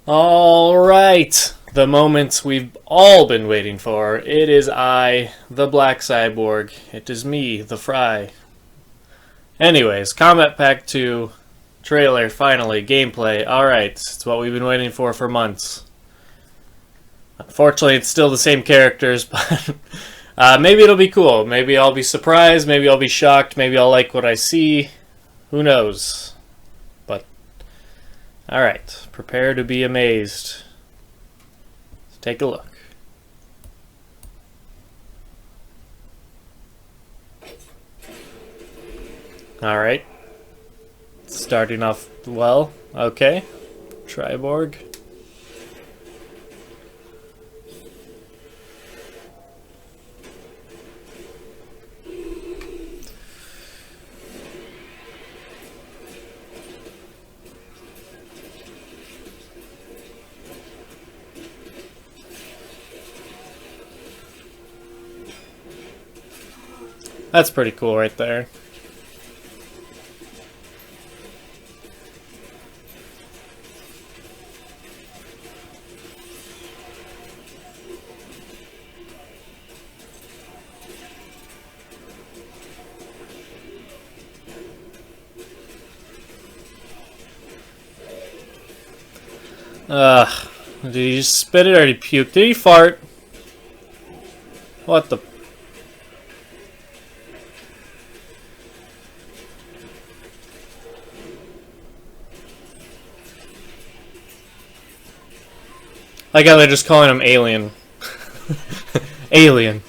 Alright, the moment we've all been waiting for. It is I, the Black Cyborg. It is me, the Fry. Anyways, Kombat Pack 2, trailer, finally, gameplay. Alright, it's what we've been waiting for months. Unfortunately, it's still the same characters, but maybe it'll be cool. Maybe I'll be surprised, maybe I'll be shocked, maybe I'll like what I see. Who knows? But, alright, prepare to be amazed. Let's take a look. Alright. Starting off well. Okay. Cyborg. That's pretty cool right there. Did he just spit it or did he puke? Did he fart? What the... I got they're just calling him Alien. Alien.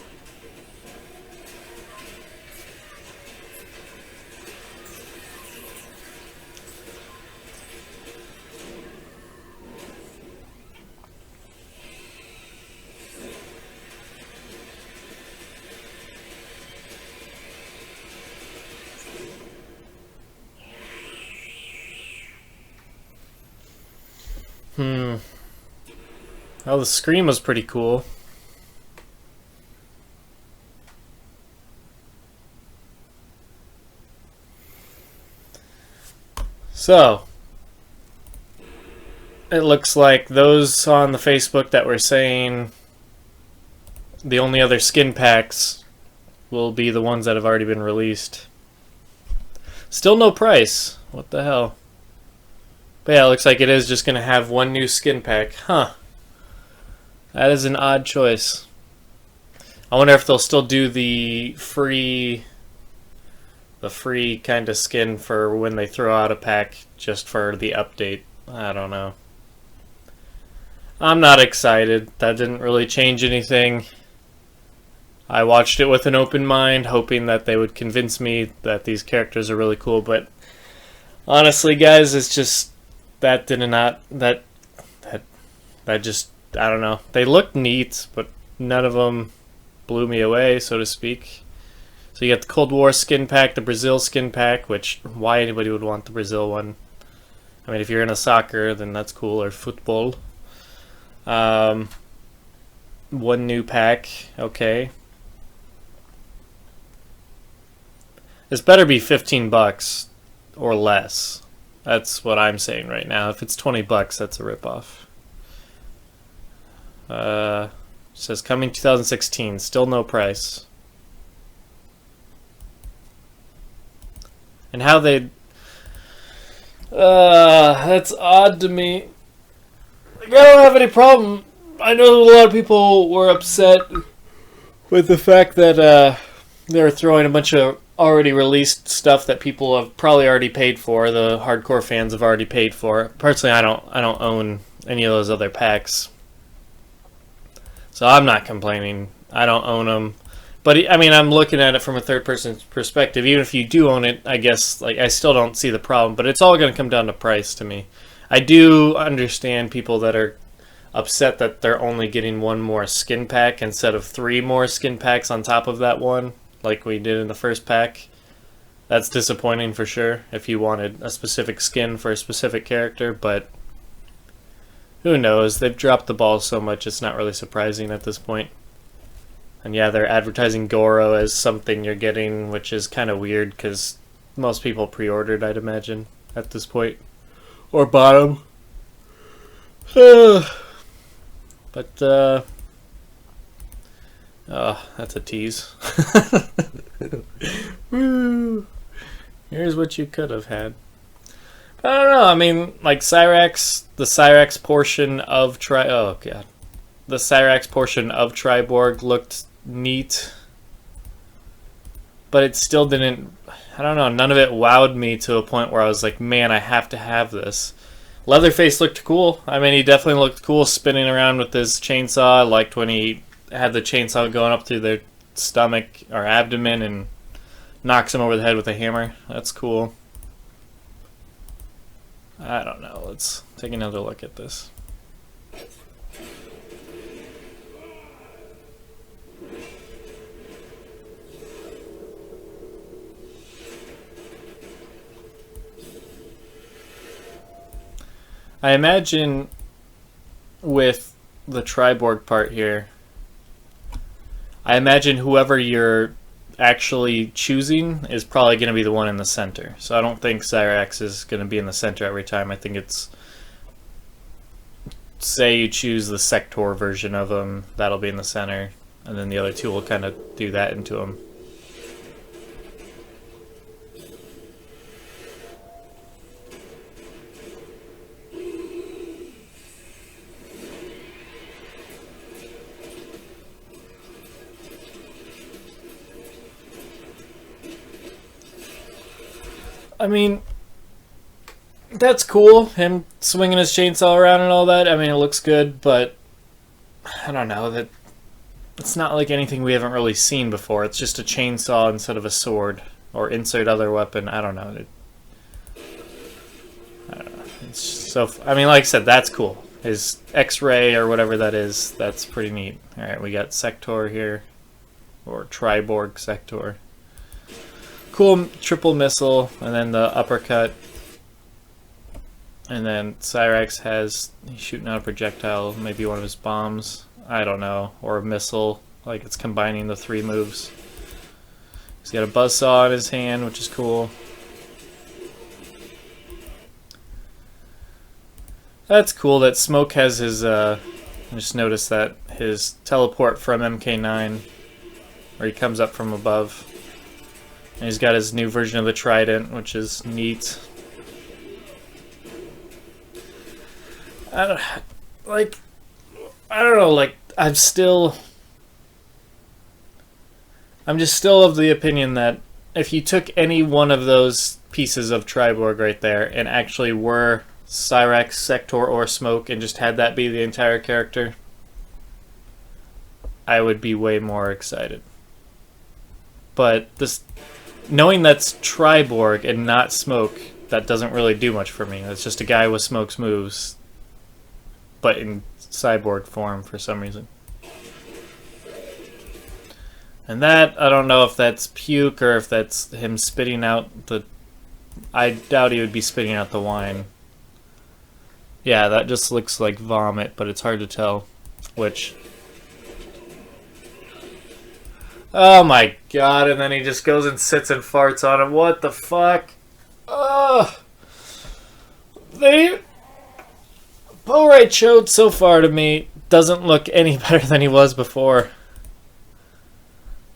Oh, the scream was pretty cool. So, it looks like those on the Facebook that were saying the only other skin packs will be the ones that have already been released. Still no price. What the hell? But yeah, it looks like it is just going to have one new skin pack. Huh. That is an odd choice. I wonder if they'll still do the free kind of skin for when they throw out a pack just for the update. I don't know. I'm not excited. That didn't really change anything. I watched it with an open mind, hoping that they would convince me that these characters are really cool, but honestly, guys, it's just that just, I don't know. They look neat, but none of them blew me away, so to speak. So you got the Cold War skin pack, the Brazil skin pack, which, why anybody would want the Brazil one. I mean, if you're into soccer, then that's cool, or football. One new pack, okay. This better be 15 bucks or less. That's what I'm saying right now. If it's 20 bucks, that's a ripoff. It says coming 2016, still no price. And how they... that's odd to me. Like, I don't have any problem. I know a lot of people were upset with the fact that they were throwing a bunch of already released stuff that people have probably already paid for. The hardcore fans have already paid for. Personally, I don't own any of those other packs. So I'm not complaining. I don't own them. But, I mean, I'm looking at it from a third-person perspective. Even if you do own it, I guess, like, I still don't see the problem. But it's all going to come down to price to me. I do understand people that are upset that they're only getting one more skin pack instead of 3 more skin packs on top of that one, like we did in the first pack. That's disappointing for sure, if you wanted a specific skin for a specific character, but... who knows? They've dropped the ball so much, it's not really surprising at this point. And yeah, they're advertising Goro as something you're getting, which is kind of weird, because most people pre-ordered, I'd imagine, at this point. Or bought them. But, oh, that's a tease. Woo! Here's what you could have had. I don't know, I mean, like, Cyrax, the Cyrax portion of oh, God. The Cyrax portion of Cyborg looked neat. But it still didn't, I don't know, none of it wowed me to a point where I was like, man, I have to have this. Leatherface looked cool. I mean, he definitely looked cool spinning around with his chainsaw. I liked when he had the chainsaw going up through their stomach or abdomen and knocks him over the head with a hammer. That's cool. I don't know. Let's take another look at this. I imagine with the Cyborg part here, I imagine whoever you're actually choosing is probably going to be the one in the center. So I don't think Cyrax is going to be in the center every time. I think it's, say you choose the Sector version of him, that'll be in the center, and then the other two will kind of do that into him. I mean, that's cool, him swinging his chainsaw around and all that. I mean, it looks good, but I don't know, that it's not like anything we haven't really seen before. It's just a chainsaw instead of a sword, or insert other weapon. I don't know. I don't know. It's so, I mean, like I said, that's cool. His X-ray or whatever that is, that's pretty neat. Alright, we got Sector here, or Cyborg Sector. Cool triple missile, and then the uppercut. And then Cyrax has, he's shooting out a projectile, maybe one of his bombs, I don't know, or a missile, like it's combining the three moves. He's got a buzzsaw in his hand, which is cool. That's cool that Smoke has his, I just noticed that his teleport from MK9, where he comes up from above. And he's got his new version of the Trident, which is neat. I don't know, like, I'm just still of the opinion that if you took any one of those pieces of Cyborg right there and actually were Cyrax, Sector, or Smoke and just had that be the entire character, I would be way more excited. But this, knowing that's Cyborg and not Smoke, that doesn't really do much for me. It's just a guy with Smoke's moves, but in Cyborg form for some reason. And that, I don't know if that's puke or if that's him spitting out the... I doubt he would be spitting out the wine. Yeah, that just looks like vomit, but it's hard to tell which. Oh my god, and then he just goes and sits and farts on him. What the fuck? Ugh. Bo-Right Chode so far to me doesn't look any better than he was before.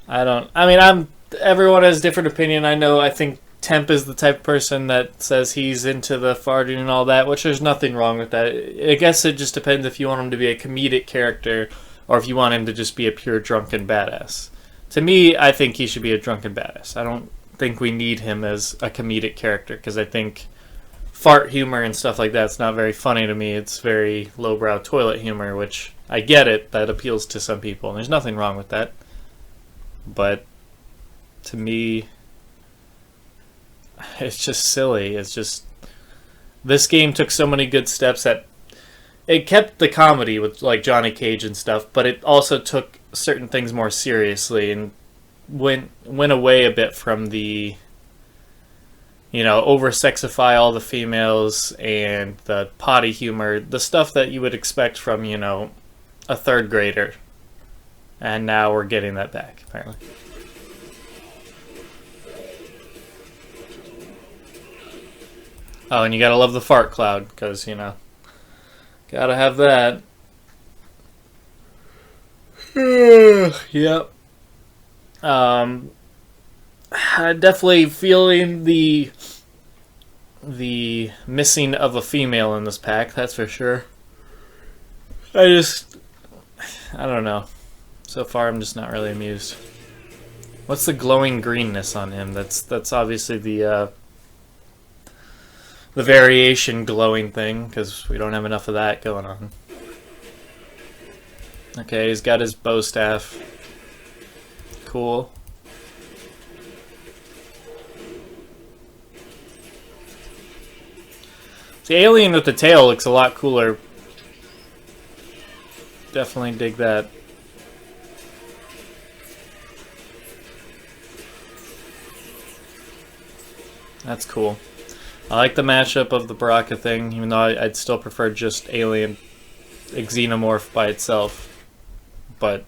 Everyone has a different opinion. I think Temp is the type of person that says he's into the farting and all that, which there's nothing wrong with that. I guess it just depends if you want him to be a comedic character or if you want him to just be a pure drunken badass. To me, I think he should be a drunken badass. I don't think we need him as a comedic character, because I think fart humor and stuff like that's not very funny to me. It's very lowbrow toilet humor, which I get it, that appeals to some people, and there's nothing wrong with that. But to me, it's just silly. It's just, this game took so many good steps that it kept the comedy with like Johnny Cage and stuff, but it also took certain things more seriously and went away a bit from the, over-sexify all the females and the potty humor, the stuff that you would expect from, a third grader. And now we're getting that back, apparently. Oh, and you gotta love the fart cloud, because, gotta Gotta have that. Yep. Definitely feeling the missing of a female in this pack, that's for sure. I don't know. So far I'm just not really amused. What's the glowing greenness on him? That's obviously the variation glowing thing, because we don't have enough of that going on. Okay, he's got his bow staff. Cool. The alien with the tail looks a lot cooler. Definitely dig that. That's cool. I like the mashup of the Baraka thing, even though I'd still prefer just alien xenomorph by itself. But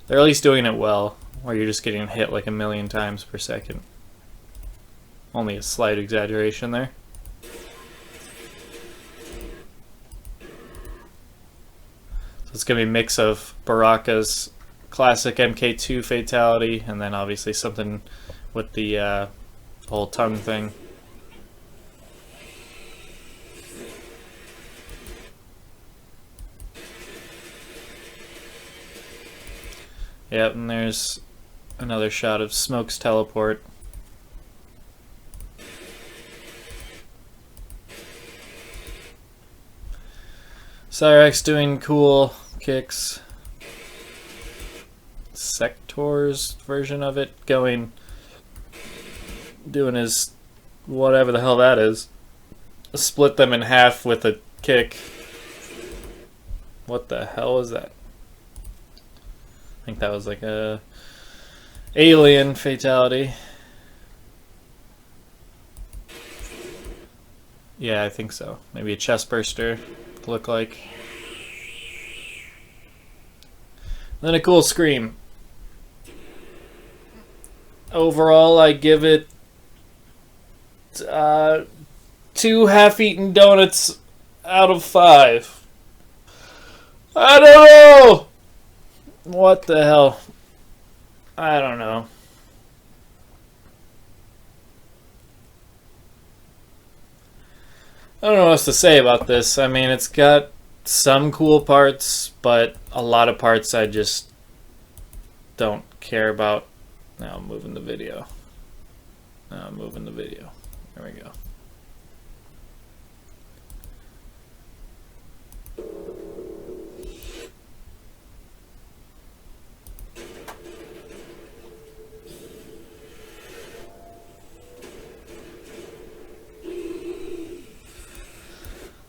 they're at least doing it well, where you're just getting hit like 1,000,000 times per second. Only a slight exaggeration there. So it's going to be a mix of Baraka's classic MK2 fatality, and then obviously something with the whole tongue thing. Yep, and there's another shot of Smoke's teleport. Cyrex doing cool kicks. Sector's version of it doing his whatever the hell that is. Split them in half with a kick. What the hell is that? I think that was like a alien fatality. Yeah, I think so. Maybe a chest burster to look like. Then a cool scream. Overall, I give it 2 half-eaten donuts out of 5. I don't know! What the hell? I don't know. I don't know what else to say about this. I mean, it's got some cool parts, but a lot of parts I just don't care about. Now I'm moving the video. There we go.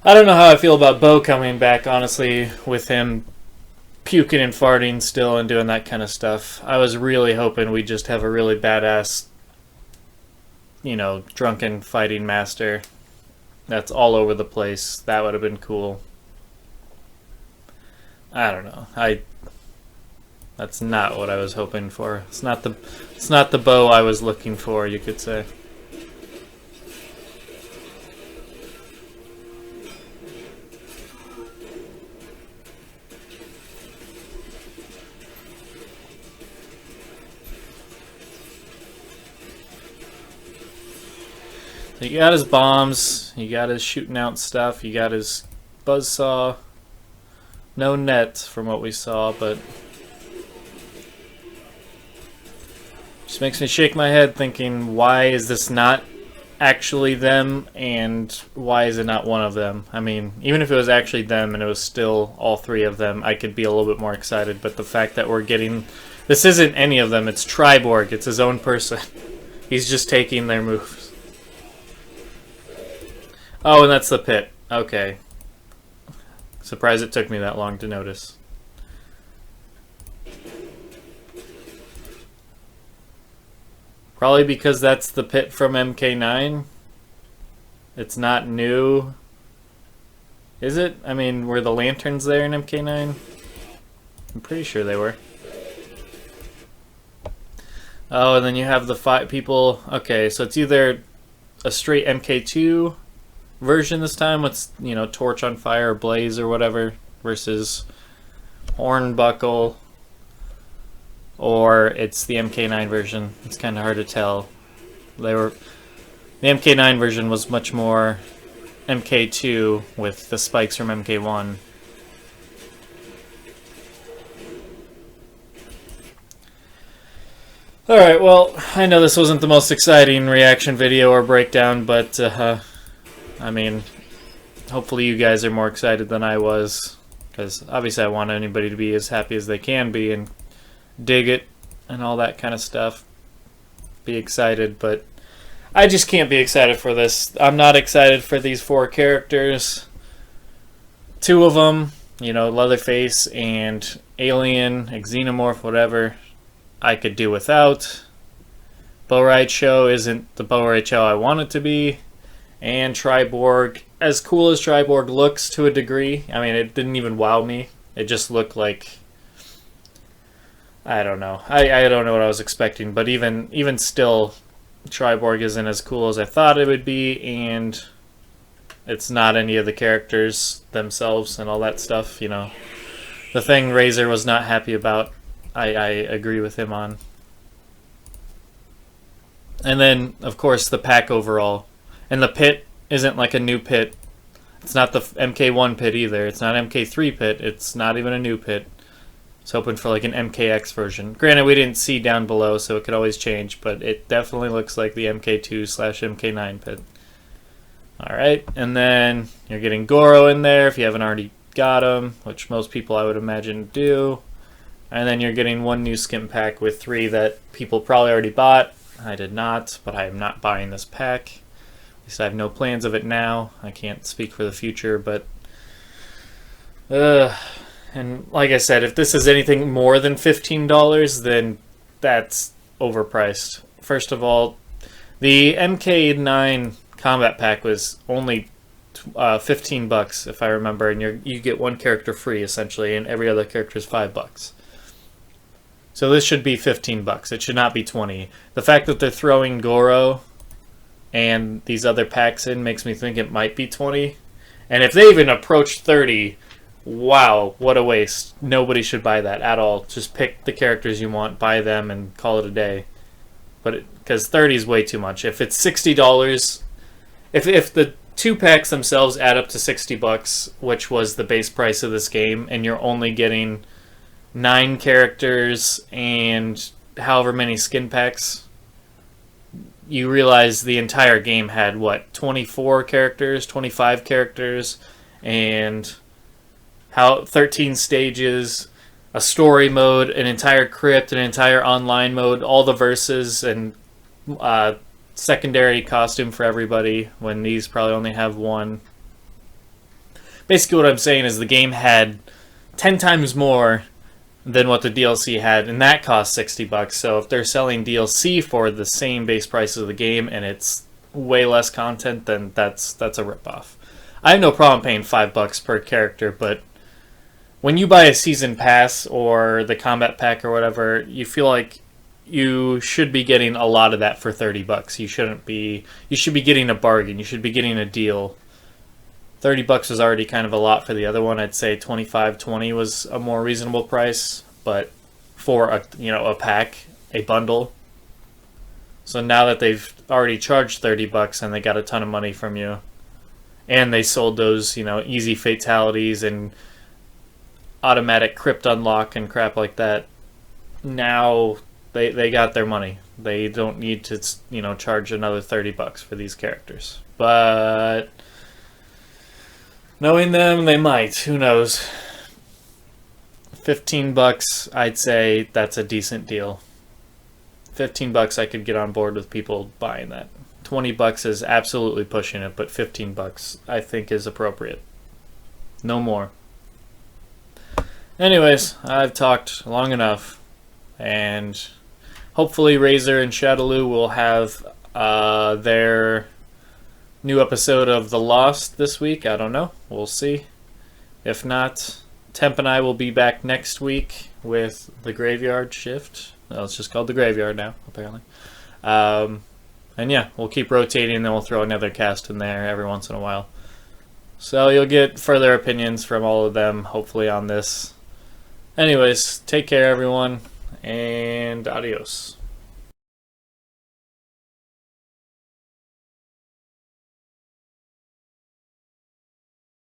I don't know how I feel about Bo coming back, honestly, with him puking and farting still and doing that kind of stuff. I was really hoping we'd just have a really badass, you know, drunken fighting master that's all over the place. That would have been cool. I don't know. That's not what I was hoping for. It's not the Bo I was looking for, you could say. You got his bombs, you got his shooting out stuff, you got his buzzsaw. No net from what we saw, but just makes me shake my head thinking, why is this not actually them, and why is it not one of them? I mean, even if it was actually them and it was still all 3 of them, I could be a little bit more excited, but the fact that we're getting... This isn't any of them, it's Cyborg, it's his own person. He's just taking their moves. Oh, and that's the pit. Okay. Surprised it took me that long to notice. Probably because that's the pit from MK9. It's not new. Is it? I mean, were the lanterns there in MK9? I'm pretty sure they were. Oh, and then you have the 5 people. Okay, so it's either a straight MK2 version this time with, Torch on Fire or Blaze or whatever versus Hornbuckle, or it's the MK9 version. It's kind of hard to tell. The MK9 version was much more MK2 with the spikes from MK1. Alright, well, I know this wasn't the most exciting reaction video or breakdown, but, I mean, hopefully you guys are more excited than I was, because obviously I want anybody to be as happy as they can be and dig it and all that kind of stuff. Be excited, but I just can't be excited for this. I'm not excited for these 4 characters. 2 of them, Leatherface and Alien, Xenomorph, whatever, I could do without. Bow-Ride Show isn't the Bow-Ride Show I want it to be. And Cyborg, as cool as Cyborg looks to a degree, I mean, it didn't even wow me. It just looked like, I don't know. I don't know what I was expecting, but even still, Cyborg isn't as cool as I thought it would be, and it's not any of the characters themselves and all that stuff, The thing Razor was not happy about, I agree with him on. And then, of course, the pack overall. And the pit isn't like a new pit. It's not the MK1 pit either. It's not MK3 pit. It's not even a new pit. It's hoping for like an MKX version. Granted, we didn't see down below, so it could always change, but it definitely looks like the MK2/MK9 pit. Alright, and then you're getting Goro in there if you haven't already got him, which most people I would imagine do. And then you're getting 1 new skin pack with 3 that people probably already bought. I did not, but I am not buying this pack. At least I have no plans of it now. I can't speak for the future, but... and like I said, if this is anything more than $15, then that's overpriced. First of all, the MK9 Kombat Pack was only $15 if I remember, and you get 1 character free essentially, and every other character is $5. So this should be $15. It should not be 20. The fact that they're throwing Goro and these other packs in makes me think it might be 20. And if they even approach 30, wow, what a waste. Nobody should buy that at all. Just pick the characters you want, buy them, and call it a day. But because 30 is way too much. If it's $60, if the 2 packs themselves add up to $60, which was the base price of this game, and you're only getting 9 characters and however many skin packs, you realize the entire game had, what, 24 characters, 25 characters, and 13 stages, a story mode, an entire crypt, an entire online mode, all the verses, and secondary costume for everybody, when these probably only have 1. Basically what I'm saying is the game had 10 times more than what the DLC had, and that cost $60. So if they're selling DLC for the same base price of the game and it's way less content, then that's a ripoff. I have no problem paying $5 per character, but when you buy a season pass or the Kombat Pack or whatever, you feel like you should be getting a lot of that for $30. You should be getting a bargain. You should be getting a deal. $30 was already kind of a lot for the other one. I'd say $25-$20 was a more reasonable price, but for a pack, a bundle. So now that they've already charged $30 and they got a ton of money from you, and they sold those easy fatalities and automatic crypt unlock and crap like that, now they got their money. They don't need to charge another $30 for these characters. But knowing them, they might. Who knows? $15, I'd say that's a decent deal. $15, I could get on board with people buying that. $20 is absolutely pushing it, but $15 I think is appropriate. No more. Anyways, I've talked long enough, and hopefully Razor and Shadaloo will have their new episode of The Lost this week. I don't know. We'll see. If not, Temp and I will be back next week with The Graveyard Shift. Well, it's just called The Graveyard now, apparently. And yeah, we'll keep rotating, and then we'll throw another cast in there every once in a while. So you'll get further opinions from all of them, hopefully, on this. Anyways, take care, everyone, and adios.